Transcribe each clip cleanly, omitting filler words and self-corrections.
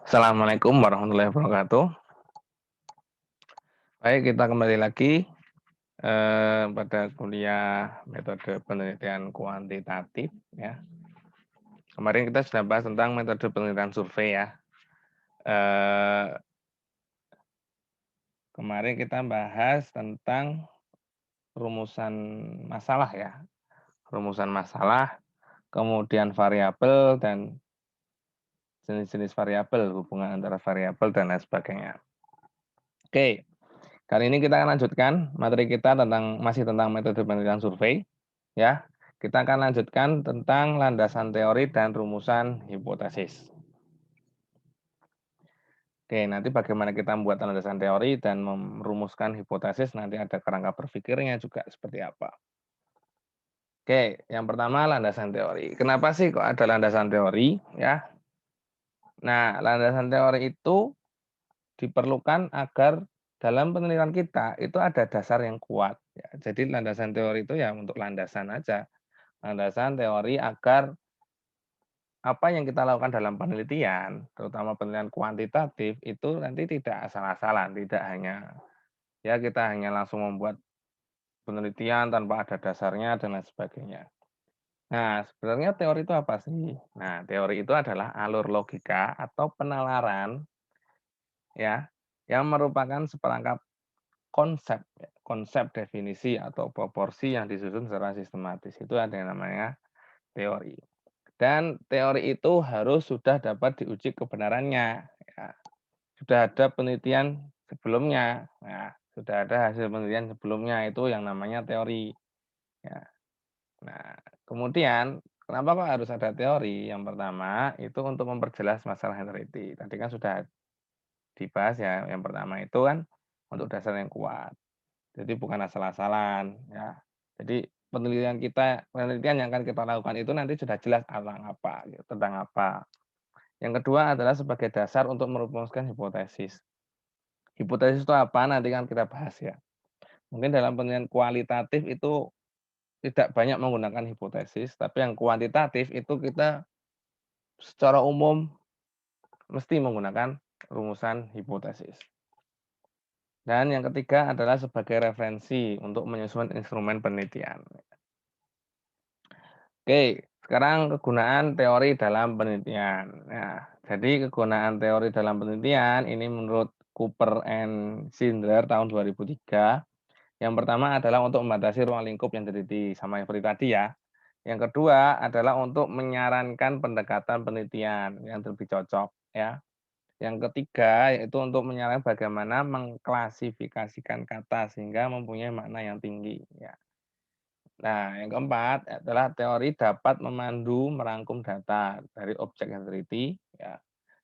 Assalamualaikum warahmatullahi wabarakatuh. Baik, kita kembali lagi pada kuliah metode penelitian kuantitatif ya. Kemarin kita sudah bahas tentang metode penelitian survei ya. Eh, Kemarin kita bahas tentang rumusan masalah ya. Rumusan masalah, kemudian variabel dan jenis-jenis variabel, hubungan antara variabel dan lain sebagainya. Oke, kali ini kita akan lanjutkan materi kita masih tentang metode penelitian survei. Ya, kita akan lanjutkan tentang landasan teori dan rumusan hipotesis. Oke, nanti bagaimana kita membuat landasan teori dan merumuskan hipotesis, nanti ada kerangka berpikirnya juga seperti apa. Oke, yang pertama landasan teori. Kenapa sih kok ada landasan teori? Ya, nah landasan teori itu diperlukan agar dalam penelitian kita itu ada dasar yang kuat. Ya, jadi landasan teori itu ya untuk landasan aja. Landasan teori agar apa yang kita lakukan dalam penelitian, terutama penelitian kuantitatif, itu nanti tidak asal-asalan, tidak hanya ya kita hanya langsung membuat penelitian tanpa ada dasarnya dan lain sebagainya. Nah, sebenarnya teori itu apa sih? Nah, teori itu adalah alur logika atau penalaran ya yang merupakan seperangkat konsep, ya, konsep definisi atau proporsi yang disusun secara sistematis. Itu ada yang namanya teori. Dan teori itu harus sudah dapat diuji kebenarannya. Ya. Sudah ada penelitian sebelumnya. Nah, sudah ada hasil penelitian sebelumnya itu yang namanya teori. Ya. Nah, kemudian kenapa kok harus ada teori? Yang pertama itu untuk memperjelas masalah yang teliti. Tadi kan sudah dibahas ya. Yang pertama itu kan untuk dasar yang kuat. Jadi bukan asal-asalan. Ya. Jadi penelitian yang akan kita lakukan itu nanti sudah jelas tentang apa, gitu, tentang apa. Yang kedua adalah sebagai dasar untuk merumuskan hipotesis. Hipotesis itu apa? Nanti kan kita bahas ya. Mungkin dalam penelitian kualitatif itu tidak banyak menggunakan hipotesis, tapi yang kuantitatif itu kita secara umum mesti menggunakan rumusan hipotesis. Dan yang ketiga adalah sebagai referensi untuk menyusun instrumen penelitian. Oke, sekarang kegunaan teori dalam penelitian. Nah, jadi kegunaan teori dalam penelitian ini menurut Cooper and Schindler tahun 2003. Yang pertama adalah untuk membatasi ruang lingkup yang teliti sama seperti tadi ya. Yang kedua adalah untuk menyarankan pendekatan penelitian yang lebih cocok ya. Yang ketiga yaitu untuk menyarankan bagaimana mengklasifikasikan kata sehingga mempunyai makna yang tinggi ya. Nah, yang keempat adalah teori dapat memandu merangkum data dari objek yang teliti ya.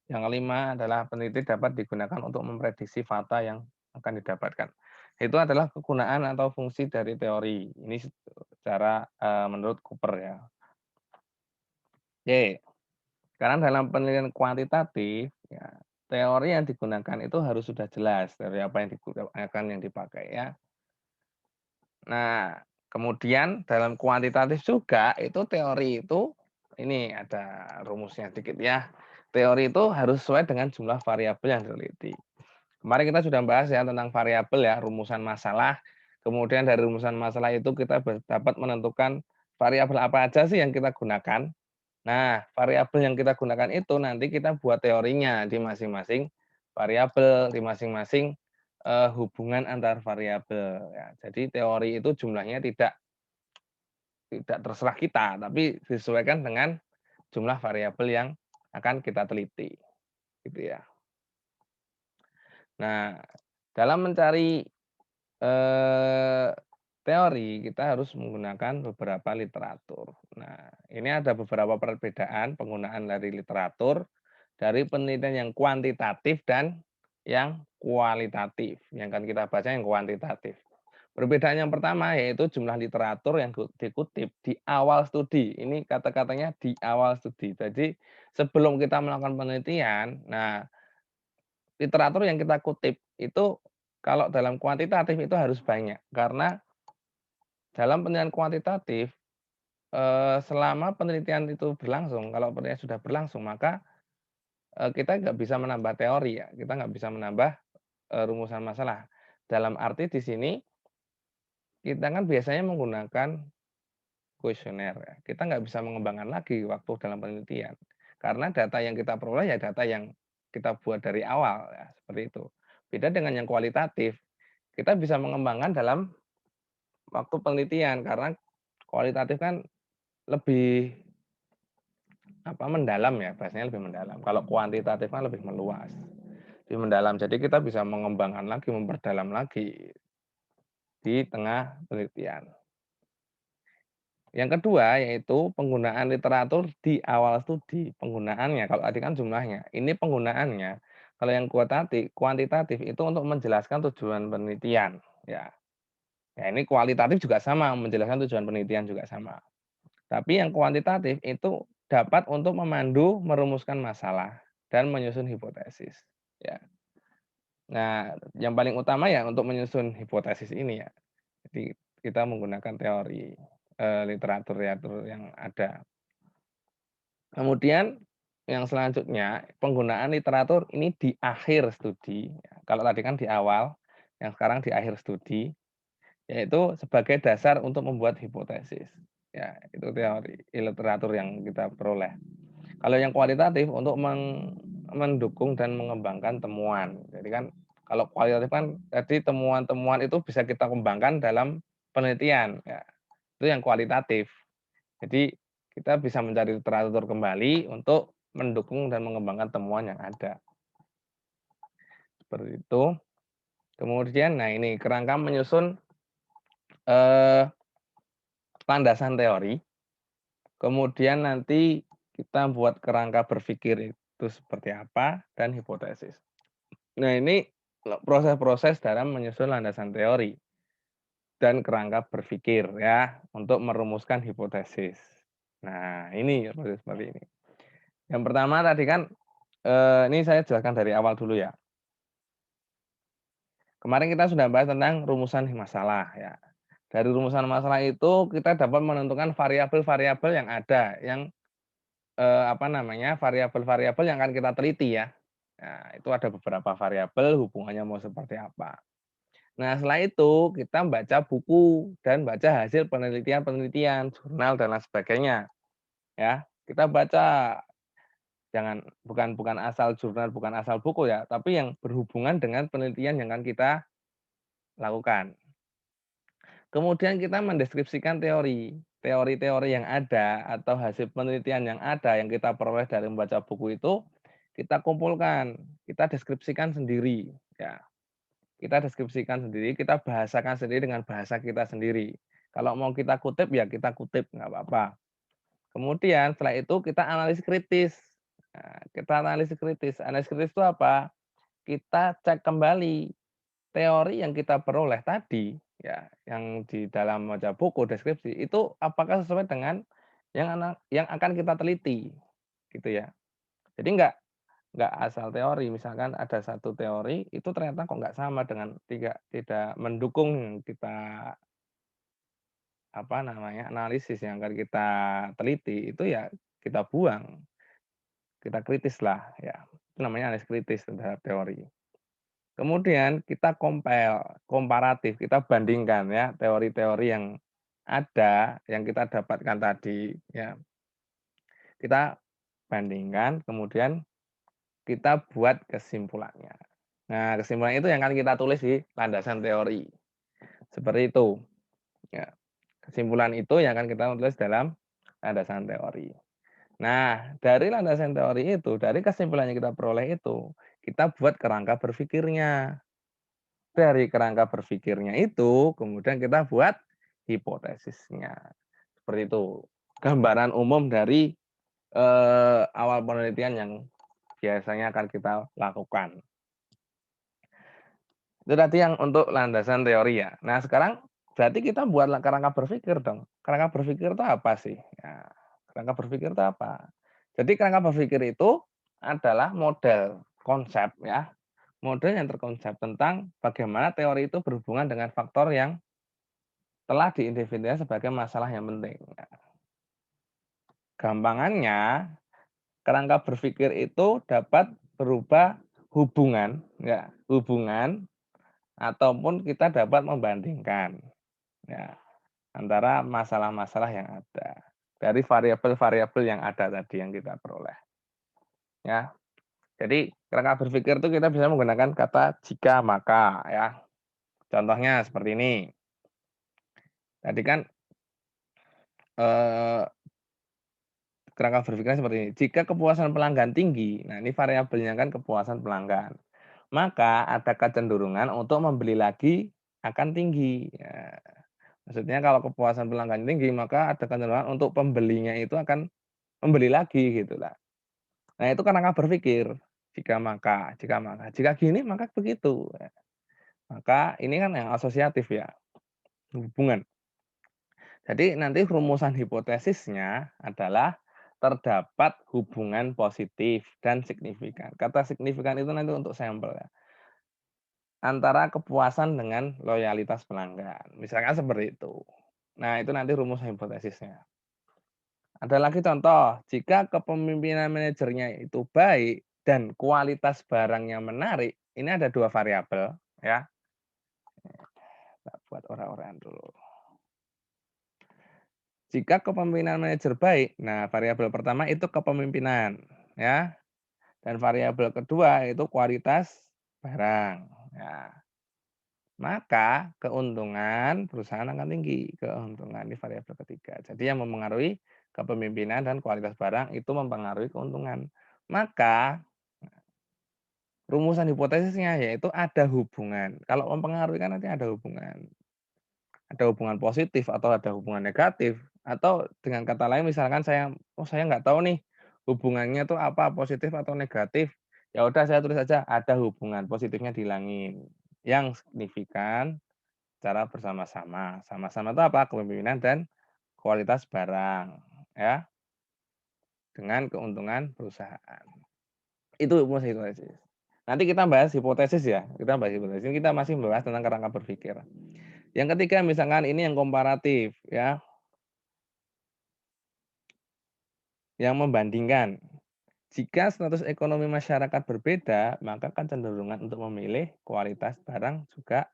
Yang kelima adalah peneliti dapat digunakan untuk memprediksi fakta yang akan didapatkan. Itu adalah kegunaan atau fungsi dari teori. Ini secara menurut Cooper ya. Oke, sekarang dalam penelitian kuantitatif ya, teori yang digunakan itu harus sudah jelas dari apa yang digunakan yang dipakai ya. Nah, kemudian dalam kuantitatif juga itu teori itu ini ada rumusnya sedikit ya. Teori itu harus sesuai dengan jumlah variabel yang diteliti. Kemarin kita sudah bahas ya tentang variabel ya, rumusan masalah. Kemudian dari rumusan masalah itu kita dapat menentukan variabel apa aja sih yang kita gunakan. Nah, variabel yang kita gunakan itu nanti kita buat teorinya di masing-masing variabel, di masing-masing hubungan antar variabel ya. Jadi teori itu jumlahnya tidak terserah kita, tapi disesuaikan dengan jumlah variabel yang akan kita teliti, gitu ya. Nah, dalam mencari eh, teori kita harus menggunakan beberapa literatur. Nah, ini ada beberapa perbedaan penggunaan dari literatur dari penelitian yang kuantitatif dan yang kualitatif. Yang akan kita baca yang kuantitatif. Perbedaan yang pertama yaitu jumlah literatur yang dikutip di awal studi. Ini kata-katanya di awal studi. Jadi sebelum kita melakukan penelitian, nah literatur yang kita kutip itu kalau dalam kuantitatif itu harus banyak karena dalam penelitian kuantitatif selama penelitian itu berlangsung, kalau penelitian sudah berlangsung maka kita nggak bisa menambah teori ya, kita nggak bisa menambah, rumusan masalah. Dalam arti di sini, kita kan biasanya menggunakan kuesioner ya, kita nggak bisa mengembangkan lagi waktu dalam penelitian. Karena data yang kita peroleh ya data yang kita buat dari awal ya, seperti itu. Beda dengan yang kualitatif, kita bisa mengembangkan dalam waktu penelitian karena kualitatif kan lebih mendalam ya, bahasanya lebih mendalam. Kalau kuantitatif kan lebih meluas, lebih mendalam. Jadi kita bisa mengembangkan lagi, memperdalam lagi di tengah penelitian. Yang kedua yaitu penggunaan literatur di awal studi. Penggunaannya, kalau tadi kan jumlahnya, ini penggunaannya. Kalau yang kuantitatif itu untuk menjelaskan tujuan penelitian, ya. Ya ini kualitatif juga sama, menjelaskan tujuan penelitian juga sama. Tapi yang kuantitatif itu dapat untuk memandu merumuskan masalah dan menyusun hipotesis, ya. Nah, yang paling utama ya untuk menyusun hipotesis ini ya. Jadi kita menggunakan teori, literatur yang ada. Kemudian yang selanjutnya penggunaan literatur ini di akhir studi, ya. Kalau tadi kan di awal, yang sekarang di akhir studi, yaitu sebagai dasar untuk membuat hipotesis. Ya, itu teori literatur yang kita peroleh. Kalau yang kualitatif untuk mendukung dan mengembangkan temuan. Jadi kan kalau kualitatif kan tadi temuan-temuan itu bisa kita kembangkan dalam penelitian, ya. Itu yang kualitatif. Jadi kita bisa mencari literatur kembali untuk mendukung dan mengembangkan temuan yang ada. Seperti itu. Kemudian nah ini kerangka menyusun eh, landasan teori. Kemudian nanti kita buat kerangka berpikir itu seperti apa dan hipotesis. Nah, ini proses-proses dalam menyusun landasan teori dan kerangka berpikir ya untuk merumuskan hipotesis. Nah, ini proses seperti ini. Yang pertama tadi kan ini saya jelaskan dari awal dulu ya. Kemarin kita sudah bahas tentang rumusan masalah ya. Dari rumusan masalah itu kita dapat menentukan variabel-variabel yang ada, yang variabel-variabel yang akan kita teliti ya. Nah, itu ada beberapa variabel hubungannya mau seperti apa. Nah, setelah itu kita baca buku dan baca hasil penelitian-penelitian, jurnal dan lain sebagainya, ya. Kita baca bukan asal jurnal, bukan asal buku ya, tapi yang berhubungan dengan penelitian yang akan kita lakukan. Kemudian kita mendeskripsikan teori-teori yang ada atau hasil penelitian yang ada yang kita peroleh dari membaca buku itu, kita kumpulkan, kita deskripsikan sendiri, ya. Kita deskripsikan sendiri, kita bahasakan sendiri dengan bahasa kita sendiri. Kalau mau kita kutip, ya kita kutip, nggak apa-apa. Kemudian setelah itu kita analisis kritis. Nah, kita analisis kritis. Analisis kritis itu apa? Kita cek kembali teori yang kita peroleh tadi, ya, yang di dalam baca buku deskripsi itu apakah sesuai dengan yang akan kita teliti, gitu ya. Jadi nggak asal teori, misalkan ada satu teori itu ternyata kok nggak sama dengan tidak mendukung yang kita analisis yang akan kita teliti, itu ya kita buang, kita kritis lah ya. Itu namanya analisis kritis terhadap teori. Kemudian kita komparatif, kita bandingkan ya teori-teori yang ada, yang kita dapatkan tadi ya. Kita bandingkan, kemudian kita buat kesimpulannya. Nah, kesimpulan itu yang akan kita tulis di landasan teori. Seperti itu. Ya. Kesimpulan itu yang akan kita tulis dalam landasan teori. Nah, dari landasan teori itu, dari kesimpulan yang kita peroleh itu, kita buat kerangka berpikirnya. Dari kerangka berpikirnya itu, kemudian kita buat hipotesisnya. Seperti itu. Gambaran umum dari awal penelitian yang biasanya akan kita lakukan. Itu tadi yang untuk landasan teori ya. Nah, sekarang berarti kita buat kerangka berpikir dong. Kerangka berpikir itu apa sih? Ya, kerangka berpikir itu apa? Jadi kerangka berpikir itu adalah model konsep ya. Model yang terkonsep tentang bagaimana teori itu berhubungan dengan faktor yang telah diidentifikasikan sebagai masalah yang penting. Gampangannya, kerangka berpikir itu dapat berubah hubungan, ya, hubungan ataupun kita dapat membandingkan, ya, antara masalah-masalah yang ada dari variabel-variabel yang ada tadi yang kita peroleh, ya. Jadi kerangka berpikir itu kita bisa menggunakan kata jika maka, ya. Contohnya seperti ini. Tadi kan eh, kerangka berpikirnya seperti ini. Jika kepuasan pelanggan tinggi, nah ini variabelnya kan kepuasan pelanggan, maka ada kecenderungan untuk membeli lagi akan tinggi. Ya, maksudnya kalau kepuasan pelanggan tinggi, maka ada kecenderungan untuk pembelinya itu akan membeli lagi gitu lah. Nah itu kerangka berpikir. Jika gini maka begitu. Ya. Maka ini kan yang asosiatif ya, hubungan. Jadi nanti rumusan hipotesisnya adalah terdapat hubungan positif dan signifikan. Kata signifikan itu nanti untuk sampel ya. Antara kepuasan dengan loyalitas pelanggan. Misalkan seperti itu. Nah, itu nanti rumus hipotesisnya. Ada lagi contoh, jika kepemimpinan manajernya itu baik dan kualitas barangnya menarik, ini ada dua variabel ya. Kita buat orang-orang dulu. Jika kepemimpinan manajer baik, nah variabel pertama itu kepemimpinan ya. Dan variabel kedua itu kualitas barang. Ya. Maka keuntungan perusahaan akan tinggi. Keuntungan ini variabel ketiga. Jadi yang mempengaruhi kepemimpinan dan kualitas barang itu mempengaruhi keuntungan. Maka rumusan hipotesisnya yaitu ada hubungan. Kalau mempengaruhi kan nanti ada hubungan. Ada hubungan positif atau ada hubungan negatif. Atau dengan kata lain misalkan saya nggak tahu nih hubungannya tuh apa, positif atau negatif. Ya udah saya tulis saja ada hubungan, positifnya dihilangin. Yang signifikan cara bersama-sama. Sama-sama itu apa? Kepemimpinan dan kualitas barang, ya, dengan keuntungan perusahaan. Itu rumus hipotesis. Nanti kita bahas hipotesis ya. Kita bahas hipotesis. Kita masih membahas tentang kerangka berpikir. Yang ketiga misalkan ini yang komparatif ya, yang membandingkan. Jika status ekonomi masyarakat berbeda, maka kan cenderungan untuk memilih kualitas barang juga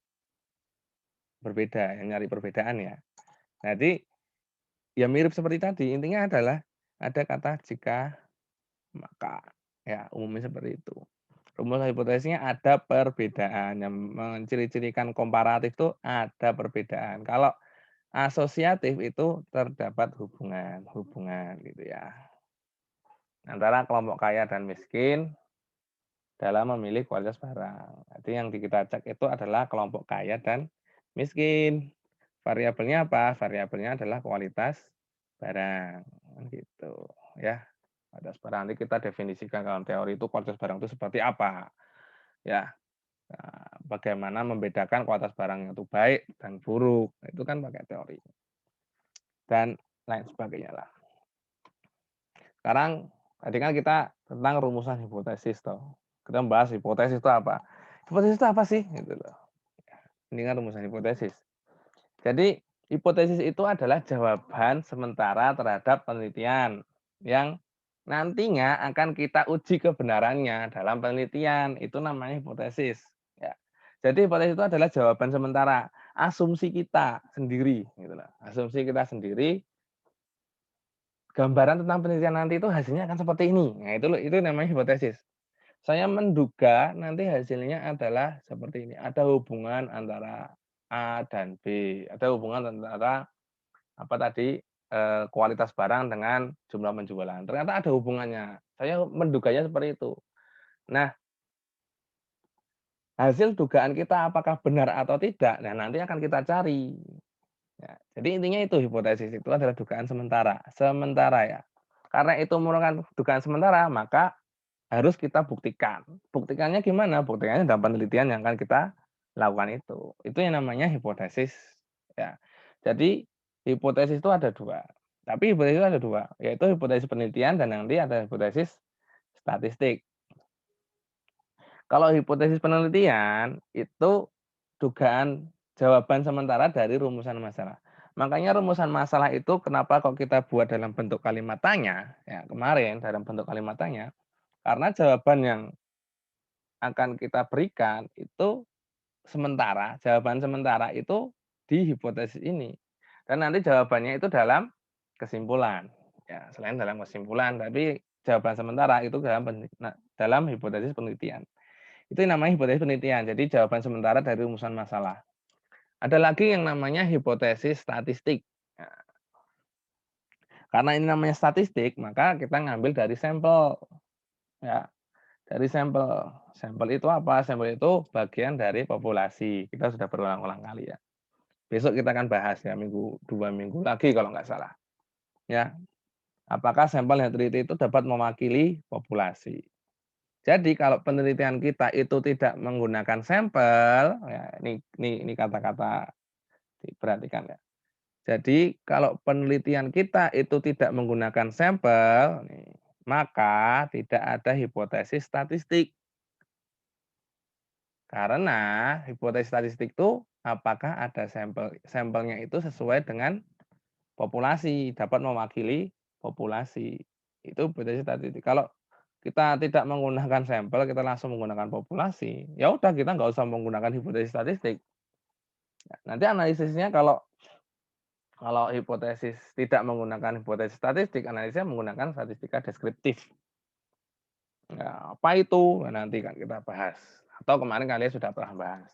berbeda, yang nyari perbedaan ya. Jadi ya mirip seperti tadi, intinya adalah ada kata jika maka. Ya, umumnya seperti itu. Rumus hipotesisnya ada perbedaan, yang menciri-cirikan komparatif itu ada perbedaan. Kalau asosiatif itu terdapat hubungan gitu ya. Antara kelompok kaya dan miskin dalam memilih kualitas barang. Jadi yang kita cek itu adalah kelompok kaya dan miskin. Variabelnya apa? Variabelnya adalah kualitas barang. Gitu ya. Kualitas barang nanti kita definisikan dalam teori itu kualitas barang itu seperti apa. Ya. Nah, bagaimana membedakan kualitas barang itu baik dan buruk. Itu kan pakai teori. Dan lain sebagainya lah. Sekarang tadi kan kita tentang rumusan hipotesis toh. Kita membahas hipotesis itu apa. Hipotesis itu apa sih? Gitu loh. Ini kan rumusan hipotesis. Jadi hipotesis itu adalah jawaban sementara terhadap penelitian yang nantinya akan kita uji kebenarannya dalam penelitian. Itu namanya hipotesis. Ya. Jadi hipotesis itu adalah jawaban sementara, asumsi kita sendiri. Gitu loh. Asumsi kita sendiri, gambaran tentang penelitian nanti itu hasilnya akan seperti ini. Nah itu namanya hipotesis. Saya menduga nanti hasilnya adalah seperti ini. Ada hubungan antara A dan B. Ada hubungan antara apa tadi kualitas barang dengan jumlah penjualan. Ternyata ada hubungannya. Saya menduganya seperti itu. Nah, hasil dugaan kita apakah benar atau tidak? Nah, nanti akan kita cari. Ya, jadi intinya itu hipotesis itu adalah dugaan sementara. Sementara ya. Karena itu merupakan dugaan sementara, maka harus kita buktikan. Buktikannya gimana? Buktikannya dalam penelitian yang akan kita lakukan itu. Itu yang namanya hipotesis. Ya. Jadi hipotesis itu ada dua. Tapi hipotesis itu ada dua, yaitu hipotesis penelitian dan nanti ada hipotesis statistik. Kalau hipotesis penelitian itu dugaan jawaban sementara dari rumusan masalah. Makanya rumusan masalah itu kenapa kok kita buat dalam bentuk kalimat tanya, ya kemarin dalam bentuk kalimat tanya, karena jawaban yang akan kita berikan itu jawaban sementara itu di hipotesis ini. Dan nanti jawabannya itu dalam kesimpulan. Ya, selain dalam kesimpulan, tapi jawaban sementara itu dalam hipotesis penelitian. Itu yang namanya hipotesis penelitian. Jadi jawaban sementara dari rumusan masalah. Ada lagi yang namanya hipotesis statistik. Nah, karena ini namanya statistik, maka kita ngambil dari sampel. Ya, dari sampel. Sampel itu apa? Sampel itu bagian dari populasi. Kita sudah berulang-ulang kali ya. Besok kita akan bahas ya, 2 minggu lagi kalau nggak salah. Ya, apakah sampel yang teliti itu dapat mewakili populasi? Jadi kalau penelitian kita itu tidak menggunakan sampel, ya ini kata-kata diperhatikan ya. Jadi kalau penelitian kita itu tidak menggunakan sampel, maka tidak ada hipotesis statistik. Karena hipotesis statistik itu apakah ada sampelnya itu sesuai dengan populasi, dapat mewakili populasi. Itu hipotesis statistik. Kalau kita tidak menggunakan sampel, kita langsung menggunakan populasi, ya udah kita nggak usah menggunakan hipotesis statistik. Nanti analisisnya kalau hipotesis tidak menggunakan hipotesis statistik, analisisnya menggunakan statistika deskriptif. Ya, apa itu? Nah, nanti kan kita bahas. Atau kemarin kalian sudah pernah bahas.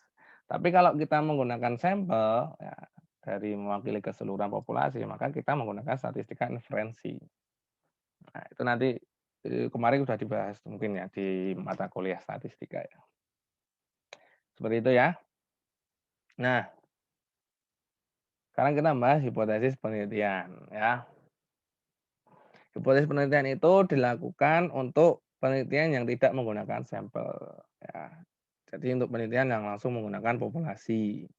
Tapi kalau kita menggunakan sampel ya, dari mewakili keseluruhan populasi, maka kita menggunakan statistika inferensi. Nah, itu nanti kemarin sudah dibahas mungkin ya di mata kuliah statistika ya. Seperti itu ya. Nah, sekarang kita bahas hipotesis penelitian ya. Hipotesis penelitian itu dilakukan untuk penelitian yang tidak menggunakan sampel ya. Jadi untuk penelitian yang langsung menggunakan populasi.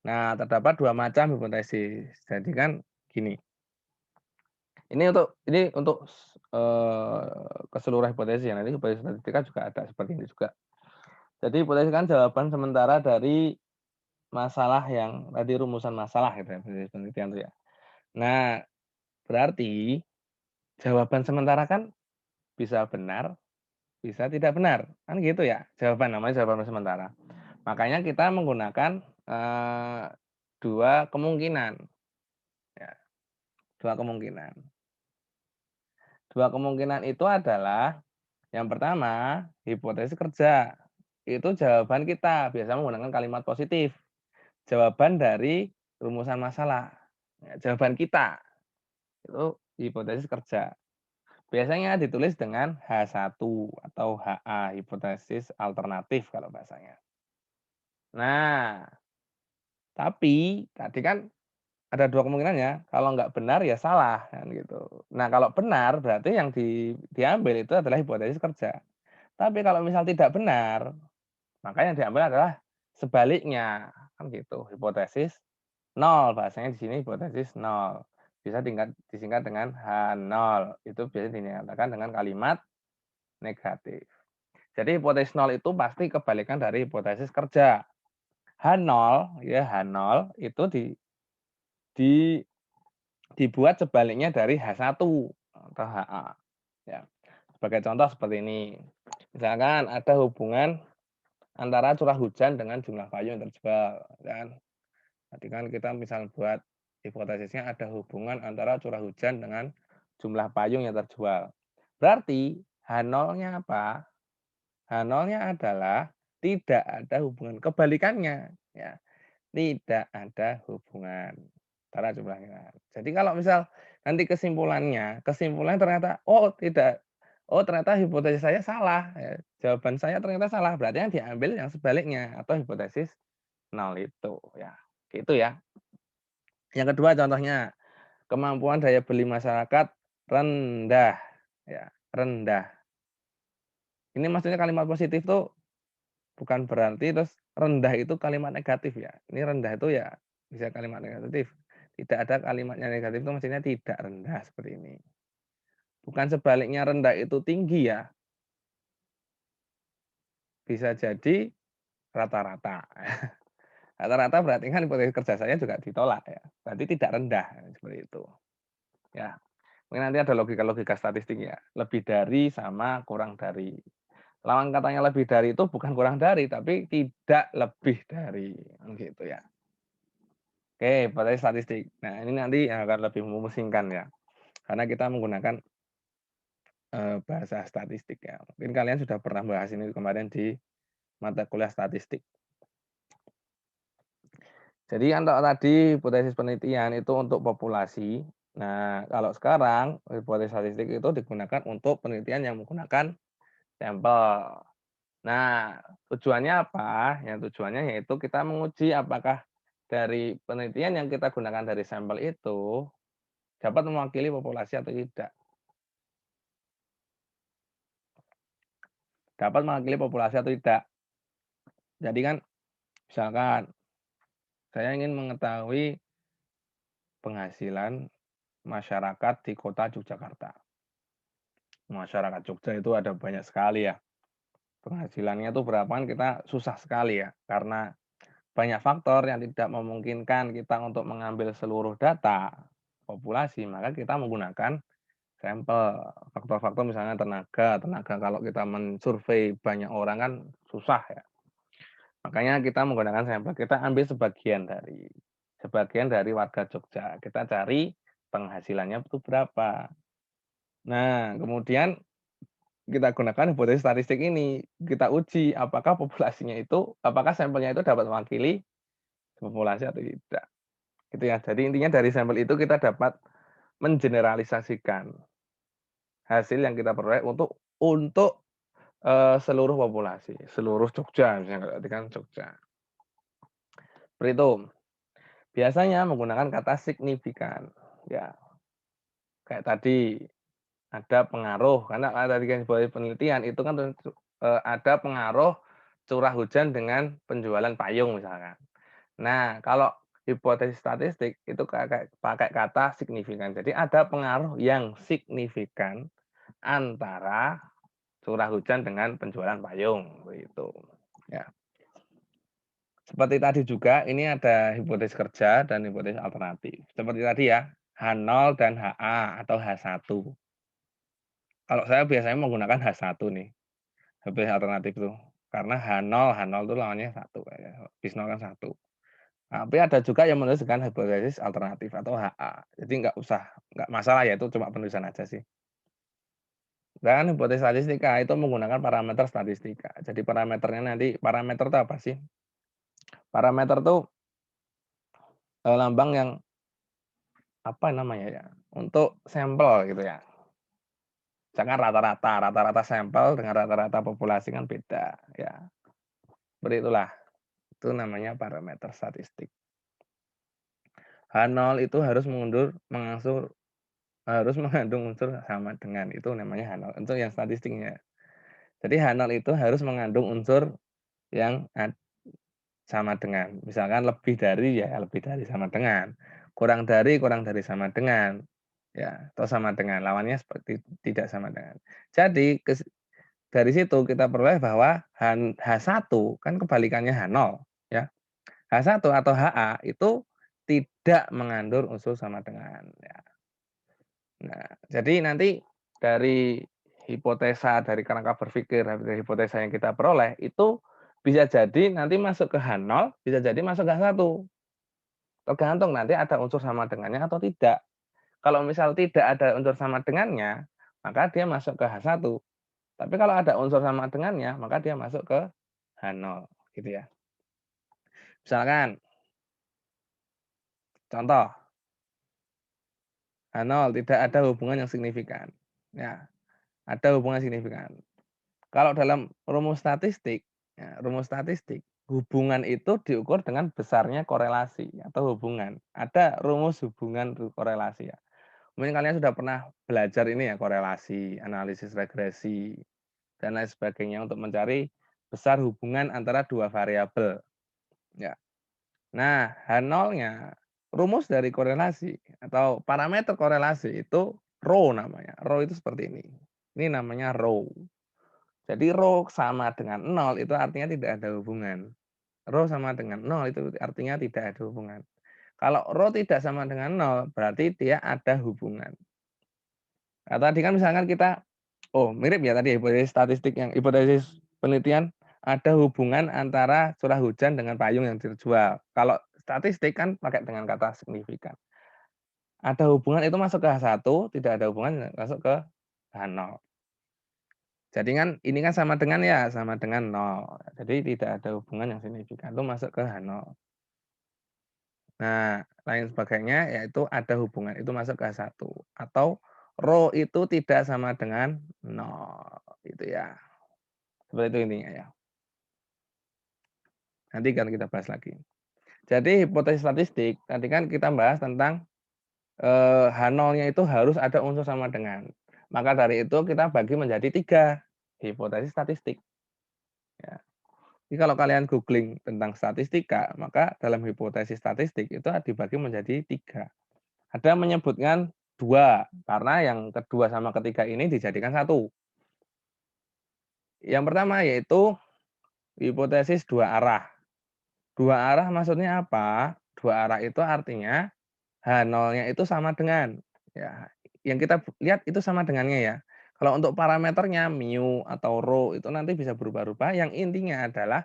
Nah, terdapat 2 macam hipotesis. Jadi kan gini. Ini untuk keseluruhan hipotesis ya. Nanti hipotesis statistika juga ada seperti ini juga. Jadi hipotesis kan jawaban sementara dari masalah yang tadi rumusan masalah gitu ya, penelitian itu ya. Nah, berarti jawaban sementara kan bisa benar, bisa tidak benar. Kan gitu ya, namanya jawaban sementara. Makanya kita menggunakan 2 kemungkinan. Ya, 2 kemungkinan. 2 kemungkinan itu adalah yang pertama, hipotesis kerja. Itu jawaban kita, biasa menggunakan kalimat positif. Jawaban dari rumusan masalah. Ya, jawaban kita. Itu hipotesis kerja. Biasanya ditulis dengan H1 atau HA, hipotesis alternatif kalau bahasanya. Nah, tapi tadi kan ada 2 kemungkinan ya, kalau nggak benar ya salah kan gitu. Nah, kalau benar berarti yang diambil itu adalah hipotesis kerja. Tapi kalau misal tidak benar, maka yang diambil adalah sebaliknya, kan gitu, hipotesis nol, bahasanya di sini hipotesis nol. Bisa disingkat dengan H0, itu biasanya dinyatakan dengan kalimat negatif. Jadi hipotesis nol itu pasti kebalikan dari hipotesis kerja. H0 ya H0 itu di dibuat sebaliknya dari H1 atau HA. Ya. Sebagai contoh seperti ini. Misalkan ada hubungan antara curah hujan dengan jumlah payung yang terjual kan. Tadi kan kita misal buat hipotesisnya ada hubungan antara curah hujan dengan jumlah payung yang terjual. Berarti H0-nya apa? H0-nya adalah tidak ada hubungan. Kebalikannya ya, tidak ada hubungan antara jumlahnya. Jadi kalau misal nanti kesimpulannya ternyata ternyata hipotesis saya salah, ya, jawaban saya ternyata salah, berarti yang diambil yang sebaliknya atau hipotesis nol itu ya. Gitu ya. Yang kedua contohnya, kemampuan daya beli masyarakat rendah ya, rendah. Ini maksudnya kalimat positif tuh bukan berarti terus rendah itu kalimat negatif ya. Ini rendah itu ya bisa kalimat negatif. Tidak ada kalimatnya negatif itu maksudnya tidak rendah seperti ini. Bukan sebaliknya rendah itu tinggi ya. Bisa jadi rata-rata. Rata-rata berarti kan hipotesis kerja saya juga ditolak ya, berarti tidak rendah, seperti itu. Ya, mungkin nanti ada logika-logika statistik ya, lebih dari sama kurang dari. Lawan katanya lebih dari itu bukan kurang dari, tapi tidak lebih dari, gitu ya. Oke, hipotesis statistik. Nah, ini nanti akan lebih memusingkan ya, karena kita menggunakan bahasa statistik ya. Mungkin kalian sudah pernah bahas ini kemarin di mata kuliah statistik. Jadi kan kalau tadi hipotesis penelitian itu untuk populasi. Nah, kalau sekarang hipotesis statistik itu digunakan untuk penelitian yang menggunakan sampel. Nah, tujuannya apa? Yang tujuannya yaitu kita menguji apakah dari penelitian yang kita gunakan dari sampel itu dapat mewakili populasi atau tidak. Dapat mewakili populasi atau tidak. Jadi kan misalkan saya ingin mengetahui penghasilan masyarakat di kota Yogyakarta. Masyarakat Jogja itu ada banyak sekali ya. Penghasilannya itu berapa kan kita susah sekali ya. Karena banyak faktor yang tidak memungkinkan kita untuk mengambil seluruh data populasi, maka kita menggunakan sampel. Faktor-faktor misalnya tenaga. Tenaga kalau kita mensurvei banyak orang kan susah ya. Makanya kita menggunakan sampel, kita ambil sebagian dari warga Jogja. Kita cari penghasilannya itu berapa. Nah, kemudian kita gunakan hipotesis statistik ini, kita uji apakah apakah sampelnya itu dapat mewakili populasi atau tidak. Gitu ya. Jadi intinya dari sampel itu kita dapat mengeneralisasikan hasil yang kita peroleh untuk seluruh populasi, seluruh Jogja misalnya berarti kan Jogja. Seperti itu. Biasanya menggunakan kata signifikan. Ya, kayak tadi ada pengaruh karena tadi kan sebagai penelitian itu kan ada pengaruh curah hujan dengan penjualan payung misalkan. Nah, kalau hipotesis statistik itu pakai kata signifikan. Jadi ada pengaruh yang signifikan antara curah hujan dengan penjualan payung begitu. Ya. Seperti tadi juga ini ada hipotesis kerja dan hipotesis alternatif. Seperti tadi ya, H0 dan HA atau H1. Kalau saya biasanya menggunakan H1 nih, hipotesis alternatif tuh. Karena H0 itu lawannya 1 ya. Bis 0 kan 1. Tapi ada juga yang menulis dengan hipotesis alternatif atau HA. Jadi nggak masalah ya, itu cuma penulisan aja sih. Dan hipotesis statistika itu menggunakan parameter statistika. Jadi parameter itu apa sih? Parameter itu lambang yang apa namanya ya? Untuk sampel gitu ya. Misalkan rata-rata sampel dengan rata-rata populasi kan beda ya. Seperti itulah. Itu namanya parameter statistik. H0 itu harus mengandung unsur sama dengan, itu namanya H0 untuk yang statistiknya. Jadi H0 itu harus mengandung unsur yang sama dengan. Misalkan lebih dari ya lebih dari sama dengan. Kurang dari sama dengan. Ya, atau sama dengan. Lawannya seperti tidak sama dengan. Jadi dari situ kita peroleh bahwa H1 kan kebalikannya H0 ya. H1 atau HA itu tidak mengandung unsur sama dengan ya. Nah, jadi nanti dari hipotesa dari kerangka berpikir dari hipotesa yang kita peroleh itu bisa jadi nanti masuk ke H0, bisa jadi masuk ke H1. Tergantung nanti ada unsur sama dengannya atau tidak. Kalau misal tidak ada unsur sama dengannya, maka dia masuk ke H1. Tapi kalau ada unsur sama dengannya, maka dia masuk ke H0, gitu ya. Misalkan, contoh, H0 tidak ada hubungan yang signifikan. Ya, ada hubungan signifikan. Kalau dalam rumus statistik, hubungan itu diukur dengan besarnya korelasi atau hubungan. Ada rumus hubungan korelasi ya. Mungkin kalian sudah pernah belajar ini ya, korelasi, analisis regresi, dan lain sebagainya untuk mencari besar hubungan antara dua variabel. Ya. Nah, H0-nya, rumus dari korelasi atau parameter korelasi itu rho namanya. Rho itu seperti ini. Ini namanya rho. Jadi rho sama dengan 0 itu artinya tidak ada hubungan. Rho sama dengan 0 itu artinya tidak ada hubungan. Kalau Rho tidak sama dengan 0 berarti dia ada hubungan. Nah, tadi kan misalkan kita mirip ya tadi hipotesis statistik yang hipotesis penelitian ada hubungan antara curah hujan dengan payung yang terjual. Kalau statistik kan pakai dengan kata signifikan. Ada hubungan itu masuk ke H1, tidak ada hubungan masuk ke H0. Jadi kan ini kan sama dengan ya, sama dengan 0. Jadi tidak ada hubungan yang signifikan itu masuk ke H0. Nah, lain sebagainya yaitu ada hubungan itu masuk ke H1 atau Rho itu tidak sama dengan 0 gitu ya. Seperti itu intinya ya. Nanti kan kita bahas lagi. Jadi hipotesis statistik tadi kan kita bahas tentang H0-nya itu harus ada unsur sama dengan. Maka dari itu kita bagi menjadi 3 hipotesis statistik. Ya. Jadi kalau kalian googling tentang statistika, maka dalam hipotesis statistik itu dibagi menjadi 3. Ada menyebutkan 2 karena yang kedua sama ketiga ini dijadikan 1. Yang pertama yaitu hipotesis 2 arah. 2 arah maksudnya apa? 2 arah itu artinya H0-nya itu sama dengan, ya, yang kita lihat itu sama dengannya ya. Kalau untuk parameternya mu atau rho itu nanti bisa berubah-ubah, yang intinya adalah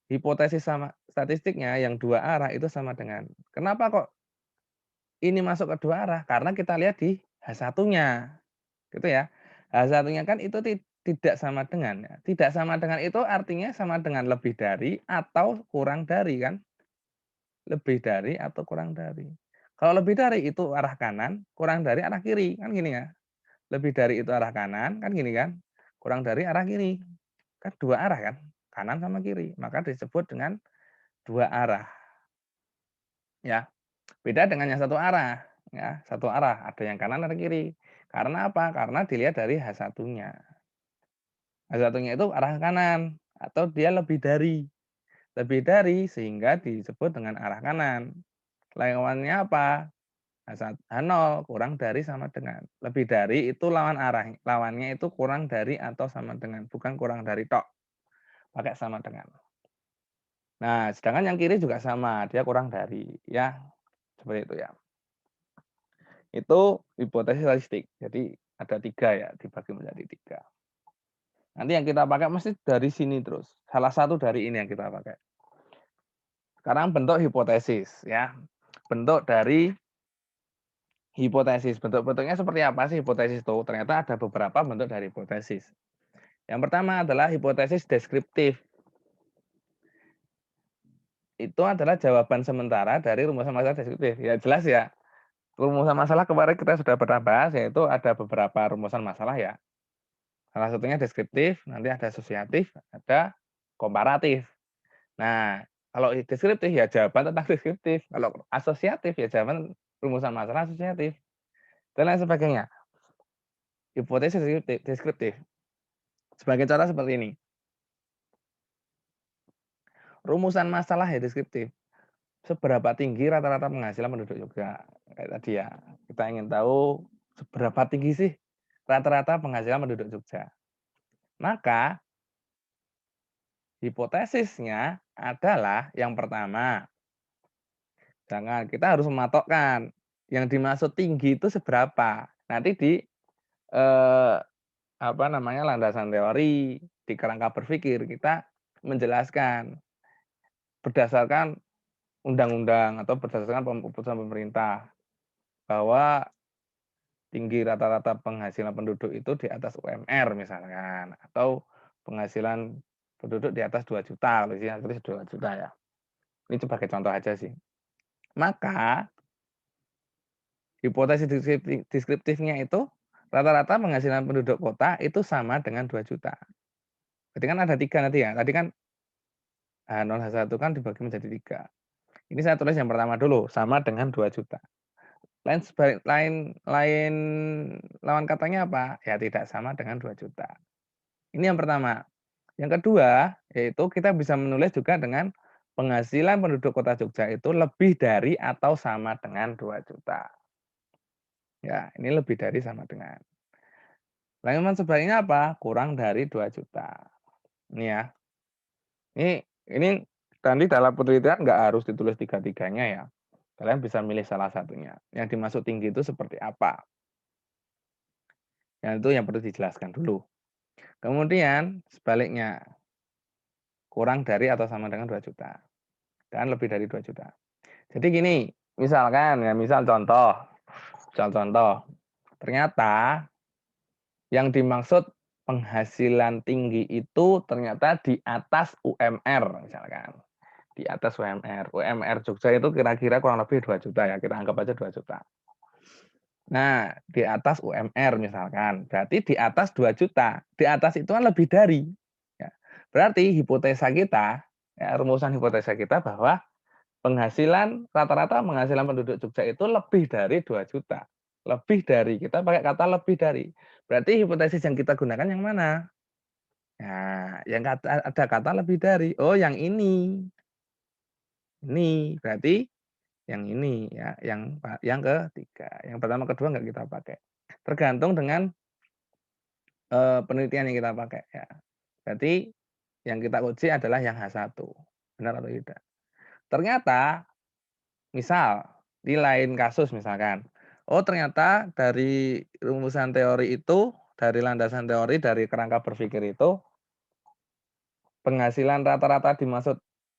hipotesis sama statistiknya yang 2 arah itu sama dengan. Kenapa kok ini masuk ke 2 arah? Karena kita lihat di H1-nya, gitu ya. H1-nya kan itu tidak sama dengan ya. Tidak sama dengan itu artinya sama dengan lebih dari atau kurang dari kan? Lebih dari atau kurang dari. Kalau lebih dari itu arah kanan, kurang dari arah kiri, kan gini ya. Lebih dari itu arah kanan, kan gini kan. Kurang dari arah kiri. Kan 2 arah kan, kanan sama kiri. Maka disebut dengan 2 arah. Ya, beda dengan yang 1 arah. Ya, 1 arah, ada yang kanan ada kiri. Karena apa? Karena dilihat dari H1-nya. H1-nya itu arah kanan atau dia lebih dari. Lebih dari sehingga disebut dengan arah kanan. Lawannya apa? H0 kurang dari sama dengan. Lebih dari itu lawan arah. Lawannya itu kurang dari atau sama dengan, bukan kurang dari tok. Pakai sama dengan. Nah, sedangkan yang kiri juga sama, dia kurang dari, ya. Seperti itu ya. Itu hipotesis statistik. Jadi ada 3 ya, dibagi menjadi 3. Nanti yang kita pakai mesti dari sini terus. Salah satu dari ini yang kita pakai. Sekarang bentuk hipotesis ya. Bentuk dari hipotesis. Bentuk-bentuknya seperti apa sih hipotesis itu? Ternyata ada beberapa bentuk dari hipotesis. Yang pertama adalah hipotesis deskriptif. Itu adalah jawaban sementara dari rumusan masalah deskriptif. Ya jelas ya. Rumusan masalah kemarin kita sudah pernah bahas yaitu ada beberapa rumusan masalah ya. Salah satunya deskriptif, nanti ada asosiatif, ada komparatif. Nah, kalau deskriptif ya jawaban tentang deskriptif. Kalau asosiatif ya jawaban rumusan masalah asosiatif. Dan lain sebagainya. Hipotesis deskriptif. Sebagai contoh seperti ini. Rumusan masalah ya deskriptif. Seberapa tinggi rata-rata penghasilan penduduk Jogja? Kayak tadi ya, kita ingin tahu seberapa tinggi sih rata-rata penghasilan penduduk Jogja. Maka hipotesisnya adalah yang pertama, kita harus mematokkan yang dimaksud tinggi itu seberapa. Nanti di eh, landasan teori di kerangka berpikir kita menjelaskan berdasarkan undang-undang atau berdasarkan keputusan pemerintah bahwa tinggi rata-rata penghasilan penduduk itu di atas UMR misalkan atau penghasilan penduduk di atas 2 juta, kalau isinya tulis 2 juta ya. Ini sebagai contoh aja sih. Maka hipotesis deskriptifnya itu rata-rata penghasilan penduduk kota itu sama dengan 2 juta. Berarti kan ada 3 nanti ya. Tadi kan H0 H1 kan dibagi menjadi 3. Ini saya tulis yang pertama dulu, sama dengan 2 juta. Lain lawan katanya apa? Ya tidak sama dengan 2 juta. Ini yang pertama. Yang kedua, yaitu kita bisa menulis juga dengan penghasilan penduduk kota Jogja itu lebih dari atau sama dengan 2 juta. Ya, ini lebih dari sama dengan. Lain sebaliknya apa? Kurang dari 2 juta. Ini ya. Ini Dan di dalam penelitian nggak harus ditulis tiga-tiganya ya. Kalian bisa milih salah satunya. Yang dimaksud tinggi itu seperti apa? Yang itu yang perlu dijelaskan dulu. Kemudian sebaliknya, kurang dari atau sama dengan 2 juta. Dan lebih dari 2 juta. Jadi gini, misalkan ya, misal contoh, ternyata yang dimaksud penghasilan tinggi itu ternyata di atas UMR misalkan. Di atas UMR. UMR Jogja itu kira-kira kurang lebih 2 juta ya, kita anggap aja 2 juta. Nah, di atas UMR misalkan, berarti di atas 2 juta. Di atas itu kan lebih dari. Ya. Berarti hipotesa kita, ya, rumusan hipotesa kita bahwa rata-rata penghasilan penduduk Jogja itu lebih dari 2 juta. Lebih dari, kita pakai kata lebih dari. Berarti hipotesis yang kita gunakan yang mana? Nah, yang ada kata lebih dari. Oh, yang ini. Ini berarti yang ini ya, yang ketiga. Yang pertama, kedua nggak kita pakai. Tergantung dengan penelitian yang kita pakai ya. Berarti yang kita uji adalah yang H1. Benar atau tidak? Ternyata misal di lain kasus misalkan, oh ternyata dari rumusan teori itu, dari landasan teori, dari kerangka berpikir itu, penghasilan rata-rata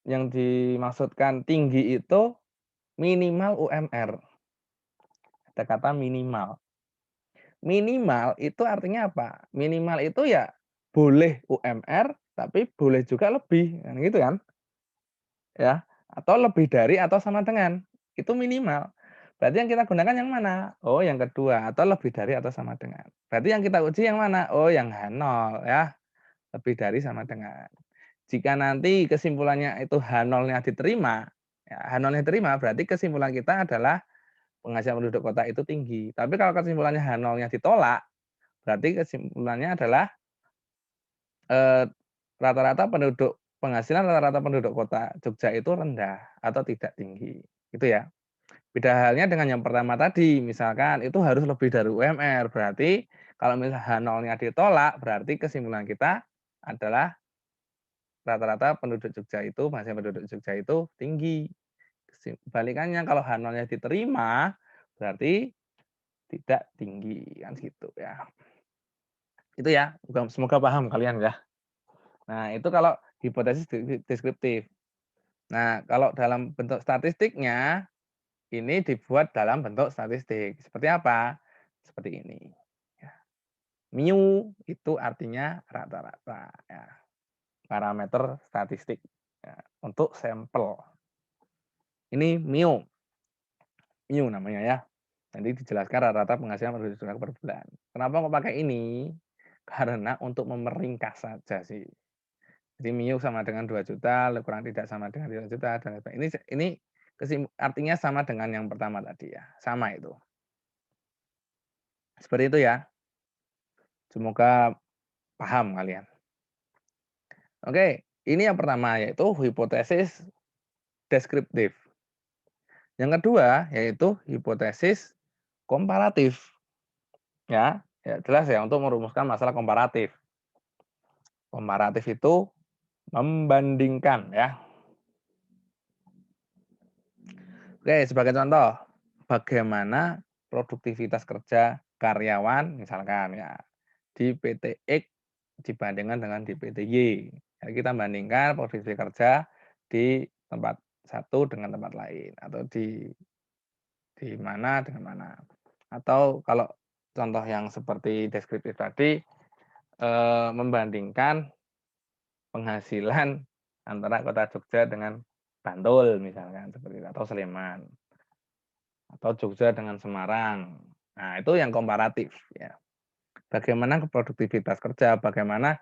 yang dimaksudkan tinggi itu minimal UMR. Ada kata minimal. Minimal itu artinya apa? Minimal itu ya boleh UMR, tapi boleh juga lebih, kan gitu kan? Ya, atau lebih dari atau sama dengan, itu minimal. Berarti yang kita gunakan yang mana? Oh, yang kedua, atau lebih dari atau sama dengan. Berarti yang kita uji yang mana? Oh, yang H0 ya, lebih dari sama dengan. Jika nanti kesimpulannya itu H0-nya diterima, ya, H0-nya diterima berarti kesimpulan kita adalah penghasilan penduduk kota itu tinggi. Tapi kalau kesimpulannya H0-nya ditolak, berarti kesimpulannya adalah eh, penghasilan rata-rata penduduk kota Jogja itu rendah atau tidak tinggi. Gitu ya. Beda halnya dengan yang pertama tadi, misalkan itu harus lebih dari UMR. Berarti kalau misalnya H0-nya ditolak, berarti kesimpulan kita adalah rata-rata penduduk Jogja itu, penghasilan penduduk Jogja itu tinggi. Kebalikannya kalau H0-nya diterima, berarti tidak tinggi kan gitu ya. Itu ya, semoga paham kalian ya. Nah, itu kalau hipotesis deskriptif. Nah, kalau dalam bentuk statistiknya, ini dibuat dalam bentuk statistik. Seperti apa? Seperti ini. Ya. Mu itu artinya rata-rata. Ya. Parameter statistik ya, untuk sampel. Ini mu. Mu namanya ya. Nanti dijelaskan rata-rata penghasilan per bulan. Kenapa kok pakai ini? Karena untuk memeringkas saja sih. Jadi mu sama dengan 2 juta, kurang tidak sama dengan 2 juta, dan ini artinya sama dengan yang pertama tadi ya, sama itu. Seperti itu ya. Semoga paham kalian. Oke, ini yang pertama yaitu hipotesis deskriptif. Yang kedua yaitu hipotesis komparatif. Ya, jelas ya untuk merumuskan masalah komparatif. Komparatif itu membandingkan ya. Oke, sebagai contoh, bagaimana produktivitas kerja karyawan misalkan ya di PT X dibandingkan dengan di PT Y. Jadi kita bandingkan produktivitas kerja di tempat satu dengan tempat lain atau di mana dengan mana. Atau kalau contoh yang seperti deskriptif tadi membandingkan penghasilan antara kota Jogja dengan Bantul misalkan seperti itu atau Sleman atau Jogja dengan Semarang. Nah, itu yang komparatif ya. Bagaimana produktivitas kerja, bagaimana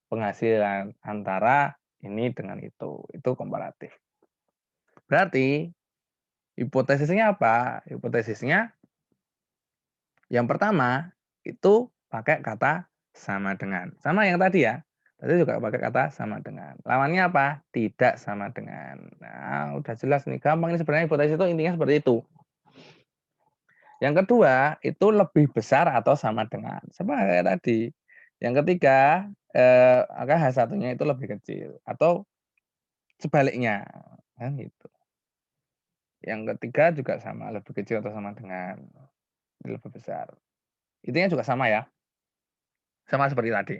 penghasilan antara ini dengan itu komparatif. Berarti hipotesisnya apa? Hipotesisnya yang pertama itu pakai kata sama dengan. Sama yang tadi ya. Tadi juga pakai kata sama dengan. Lawannya apa? Tidak sama dengan. Nah, udah jelas nih. Gampang ini sebenarnya hipotesis itu intinya seperti itu. Yang kedua, itu lebih besar atau sama dengan. Sama kayak tadi. Yang ketiga, angka H1-nya itu lebih kecil. Atau sebaliknya, kan gitu. Yang ketiga juga sama, lebih kecil atau sama dengan, lebih besar. Intinya juga sama ya, sama seperti tadi.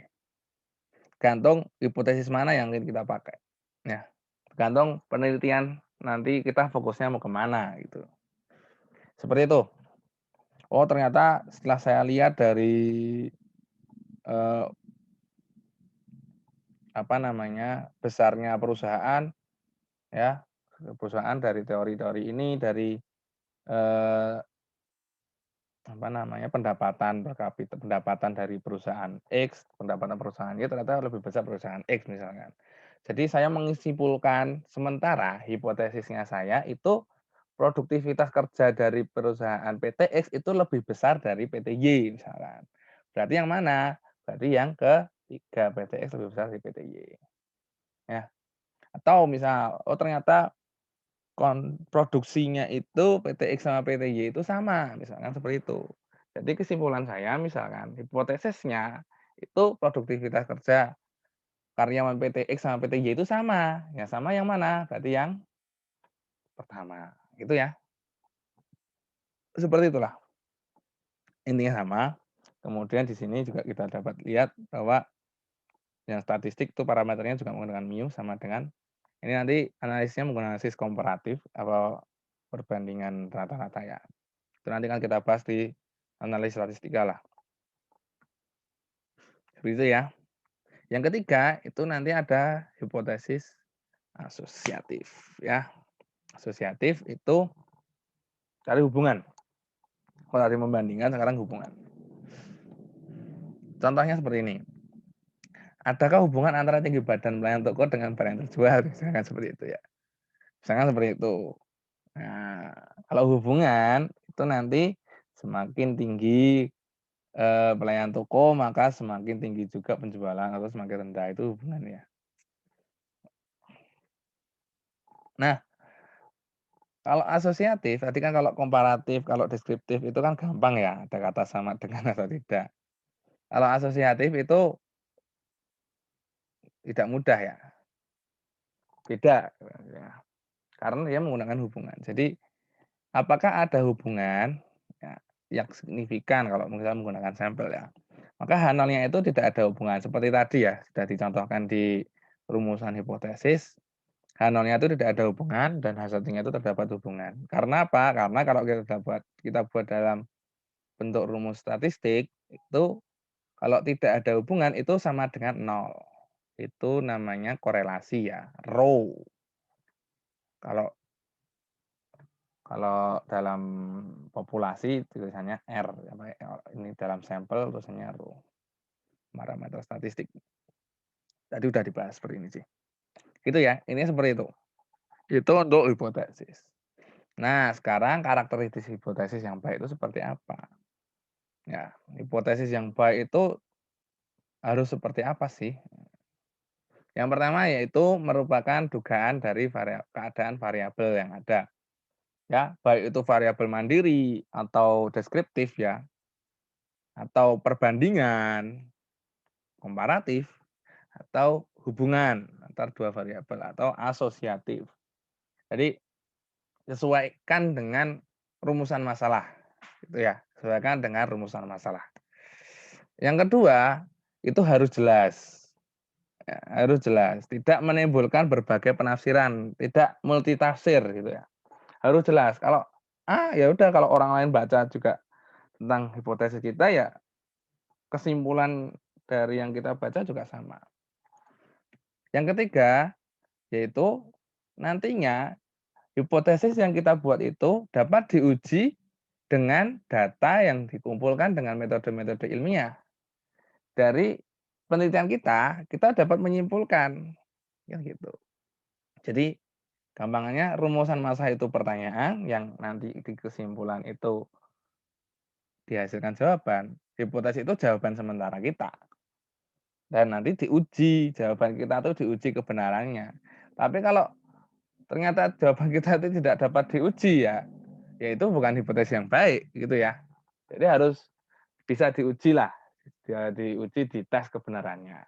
Gantung hipotesis mana yang ingin kita pakai. Ya, tergantung penelitian nanti kita fokusnya mau kemana gitu. Seperti itu. Oh ternyata setelah saya lihat dari, eee, apa namanya, besarnya perusahaan ya, perusahaan dari teori-teori ini, dari, eee, apa namanya, pendapatan dari perusahaan X, pendapatan perusahaan Y ternyata lebih besar perusahaan X misalkan. Jadi saya menyimpulkan sementara hipotesisnya saya itu produktivitas kerja dari perusahaan PT X itu lebih besar dari PT Y misalkan. Berarti yang mana? Berarti yang ketiga, PT X lebih besar dari PT Y, ya. Atau misal, oh ternyata produksinya itu PT X sama PT Y itu sama, misalkan seperti itu. Jadi kesimpulan saya misalkan hipotesisnya itu produktivitas kerja karyawan PT X sama PT Y itu sama, ya sama yang mana? Berarti yang pertama, gitu ya. Seperti itulah, intinya sama. Kemudian di sini juga kita dapat lihat bahwa yang statistik itu parameternya juga menggunakan mu sama dengan ini nanti analisisnya menggunakan analisis komparatif atau perbandingan rata-rata ya. Itu nanti kan kita bahas di analisis statistika lah. Seperti itu ya. Yang ketiga itu nanti ada hipotesis asosiatif ya. Asosiatif itu cari hubungan. Kalau tadi membandingkan sekarang hubungan. Contohnya seperti ini. Adakah hubungan antara tinggi badan pelayan toko dengan barang yang terjual? Misalkan seperti itu ya. Misalkan seperti itu. Nah, kalau hubungan itu nanti semakin tinggi, pelayan toko, maka semakin tinggi juga penjualan atau semakin rendah itu hubungannya. Nah, kalau asosiatif, tadi kan kalau komparatif, kalau deskriptif itu kan gampang ya, ada kata sama dengan atau tidak. Kalau asosiatif itu tidak mudah ya, beda ya, karena dia menggunakan hubungan. Jadi, apakah ada hubungan ya, yang signifikan kalau misalnya menggunakan sampel ya, maka H0-nya itu tidak ada hubungan. Seperti tadi ya, sudah dicontohkan di rumusan hipotesis, H0-nya itu tidak ada hubungan dan H1-nya itu terdapat hubungan. Karena apa? Karena kalau kita buat dalam bentuk rumus statistik, itu kalau tidak ada hubungan itu sama dengan nol. Itu namanya korelasi ya, rho. Kalau kalau dalam populasi tulisannya R, ini dalam sampel tulisannya rho, parameter statistik. Tadi udah dibahas seperti ini sih. Gitu ya, ini seperti itu. Itu untuk hipotesis. Nah, sekarang karakteristik hipotesis yang baik itu seperti apa? Ya, hipotesis yang baik itu harus seperti apa sih? Yang pertama yaitu merupakan dugaan dari keadaan variabel yang ada. Ya, baik itu variabel mandiri atau deskriptif ya, atau perbandingan, komparatif, atau hubungan antar dua variabel atau asosiatif. Jadi sesuaikan dengan rumusan masalah, gitu ya. Sesuaikan dengan rumusan masalah. Yang kedua, itu harus jelas. Ya, harus jelas, tidak menimbulkan berbagai penafsiran, tidak multitafsir gitu ya. Harus jelas. Kalau ya udah kalau orang lain baca juga tentang hipotesis kita ya kesimpulan dari yang kita baca juga sama. Yang ketiga, yaitu nantinya hipotesis yang kita buat itu dapat diuji dengan data yang dikumpulkan dengan metode-metode ilmiah. Dari penelitian kita dapat menyimpulkan, kan gitu. Jadi gampangnya rumusan massa itu pertanyaan yang nanti di kesimpulan itu dihasilkan jawaban. Hipotesis itu jawaban sementara kita. Dan nanti diuji, jawaban kita itu diuji kebenarannya. Tapi kalau ternyata jawaban kita itu tidak dapat diuji ya itu bukan hipotesis yang baik gitu ya. Jadi harus bisa diuji lah, diuji di tes kebenarannya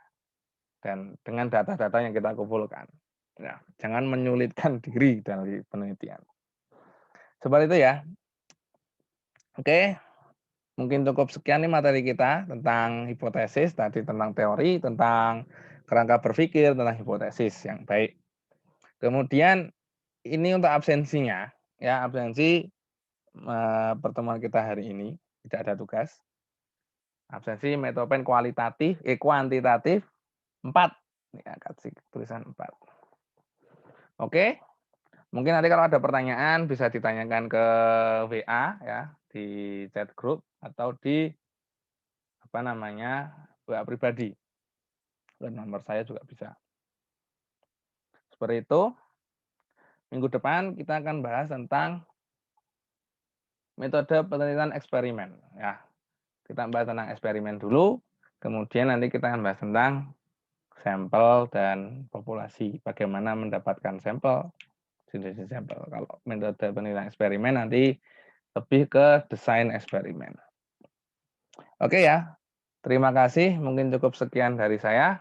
dan dengan data-data yang kita kumpulkan. Ya, jangan menyulitkan diri dari penelitian. Seperti itu ya. Oke, mungkin cukup sekian nih materi kita tentang hipotesis, tadi tentang teori, tentang kerangka berpikir, tentang hipotesis yang baik. Kemudian ini untuk absensinya, ya absensi pertemuan kita hari ini tidak ada tugas. Absensi metopen kuantitatif 4. Ya, kasih tulisan 4. Oke, mungkin nanti kalau ada pertanyaan bisa ditanyakan ke WA ya, di chat grup atau di apa namanya, WA pribadi. Dan nomor saya juga bisa. Seperti itu. Minggu depan kita akan bahas tentang metode penelitian eksperimen ya. Kita bahas tentang eksperimen dulu, kemudian nanti kita akan bahas tentang sampel dan populasi. Bagaimana mendapatkan sampel, sintesis sampel. Kalau metode penelitian eksperimen nanti lebih ke desain eksperimen. Oke ya, terima kasih. Mungkin cukup sekian dari saya.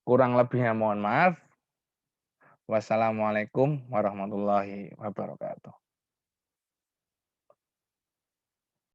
Kurang lebihnya mohon maaf. Wassalamualaikum warahmatullahi wabarakatuh.